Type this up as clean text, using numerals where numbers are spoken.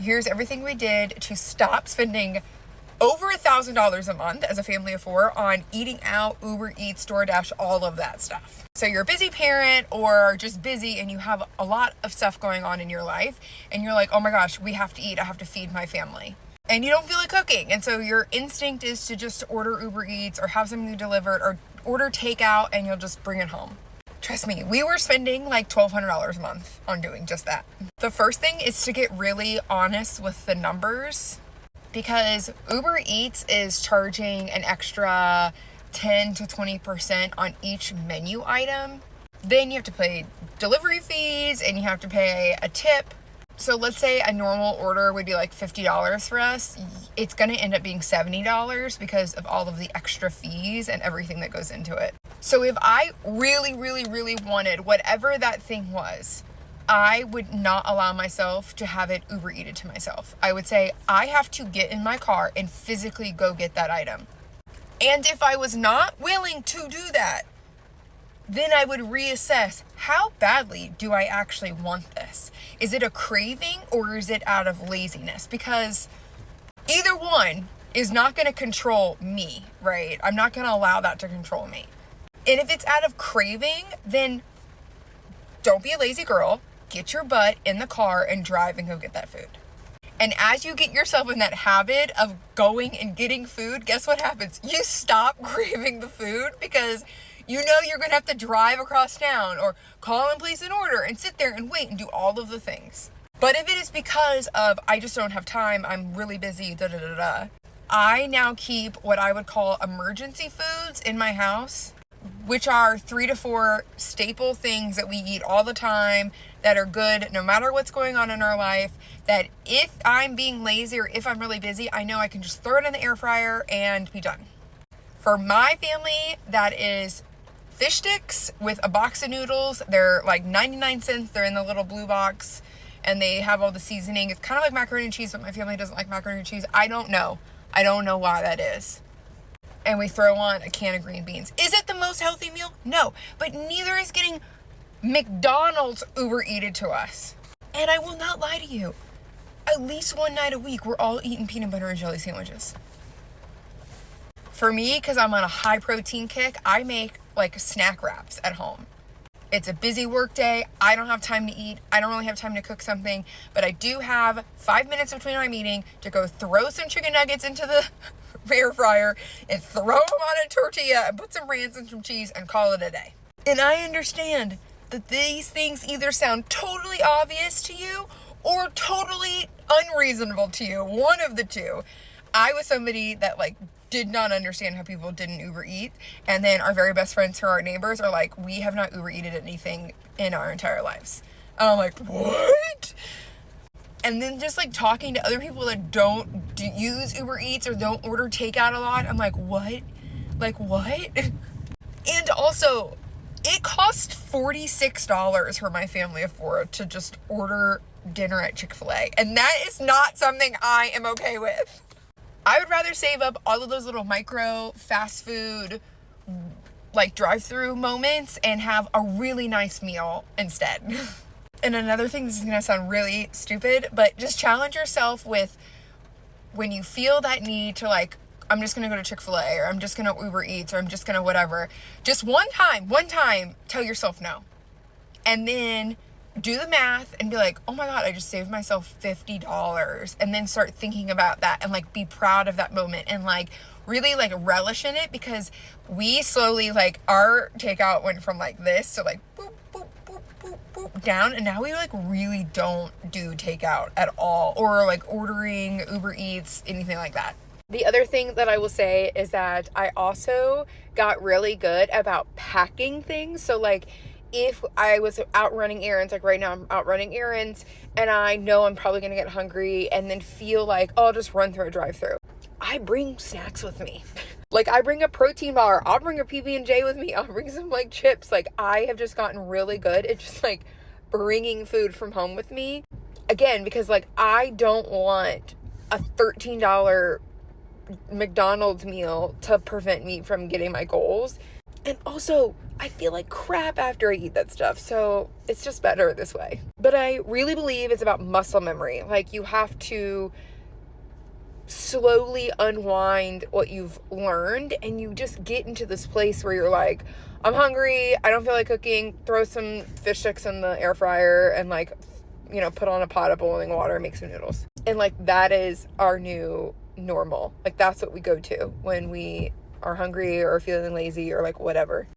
Here's everything we did to stop spending over $1,000 a month as a family of 4 on eating out, Uber Eats, DoorDash, all of that stuff. So you're a busy parent or just busy and you have a lot of stuff going on in your life and you're like, oh my gosh, we have to eat. I have to feed my family. And you don't feel like cooking. And so your instinct is to just order Uber Eats or have something delivered or order takeout and you'll just bring it home. Trust me, we were spending like $1,200 a month on doing just that. The first thing is to get really honest with the numbers, because Uber Eats is charging an extra 10 to 20% on each menu item. Then you have to pay delivery fees and you have to pay a tip. So let's say a normal order would be like $50 for us. It's going to end up being $70 because of all of the extra fees and everything that goes into it. So if I really, really, really wanted whatever that thing was, I would not allow myself to have it Uber Eated to myself. I would say, I have to get in my car and physically go get that item. And if I was not willing to do that, then I would reassess, how badly do I actually want this? Is it a craving or is it out of laziness? Because either one is not going to control me, right? I'm not going to allow that to control me. And if it's out of craving, then don't be a lazy girl. Get your butt in the car and drive and go get that food. And as you get yourself in that habit of going and getting food, guess what happens? You stop craving the food because you know you're going to have to drive across town or call and place an order and sit there and wait and do all of the things. But if it is because of, I just don't have time, I'm really busy, I now keep what I would call emergency foods in my house, which are 3 to 4 staple things that we eat all the time that are good no matter what's going on in our life, that if I'm being lazy or if I'm really busy, I know I can just throw it in the air fryer and be done. For my family, that is fish sticks with a box of noodles. They're like 99 cents. They're in the little blue box and they have all the seasoning. It's kind of like macaroni and cheese, but my family doesn't like macaroni and cheese. I don't know why that is. And we throw on a can of green beans. Is it the most healthy meal? No, but neither is getting McDonald's Uber Eated to us. And I will not lie to you. At least one night a week, we're all eating peanut butter and jelly sandwiches. For me, because I'm on a high protein kick, I make like snack wraps at home. It's a busy work day. I don't have time to eat. I don't really have time to cook something, but I do have 5 minutes between our meeting to go throw some chicken nuggets into the air fryer and throw them on a tortilla and put some ranch and some cheese and call it a day. And I understand that these things either sound totally obvious to you or totally unreasonable to you. One of the two. I was somebody that did not understand how people didn't Uber Eat. And then our very best friends who are our neighbors are like, we have not Uber Eated anything in our entire lives. And I'm like, what? And then just talking to other people that don't use Uber Eats or don't order takeout a lot, I'm like, what? What? And also, it cost $46 for my family of 4 to just order dinner at Chick-fil-A. And that is not something I am okay with. I would rather save up all of those little micro fast food drive-through moments and have a really nice meal instead. And another thing, this is going to sound really stupid, but just challenge yourself with when you feel that need to I'm just going to go to Chick-fil-A or I'm just going to Uber Eats or I'm just going to whatever. Just one time, tell yourself no. And then do the math and be like, oh my God, I just saved myself $50. And then start thinking about that and be proud of that moment and really relish in it, because we slowly our takeout went from this to boop, boop, boop, boop, boop down. And now we really don't do takeout at all or ordering Uber Eats, anything like that. The other thing that I will say is that I also got really good about packing things. So if I was out running errands, right now I'm out running errands and I know I'm probably going to get hungry and then feel oh, I'll just run through a drive-thru. I bring snacks with me. I bring a protein bar. I'll bring a PB&J with me. I'll bring some chips. I have just gotten really good at just bringing food from home with me. Again, because I don't want a $13 McDonald's meal to prevent me from getting my goals. And also, I feel like crap after I eat that stuff. So it's just better this way. But I really believe it's about muscle memory. Like, you have to slowly unwind what you've learned, and you just get into this place where you're like, I'm hungry, I don't feel like cooking, throw some fish sticks in the air fryer and like, you know, put on a pot of boiling water and make some noodles. And like, that is our new normal. Like, that's what we go to when we are hungry or feeling lazy or like whatever.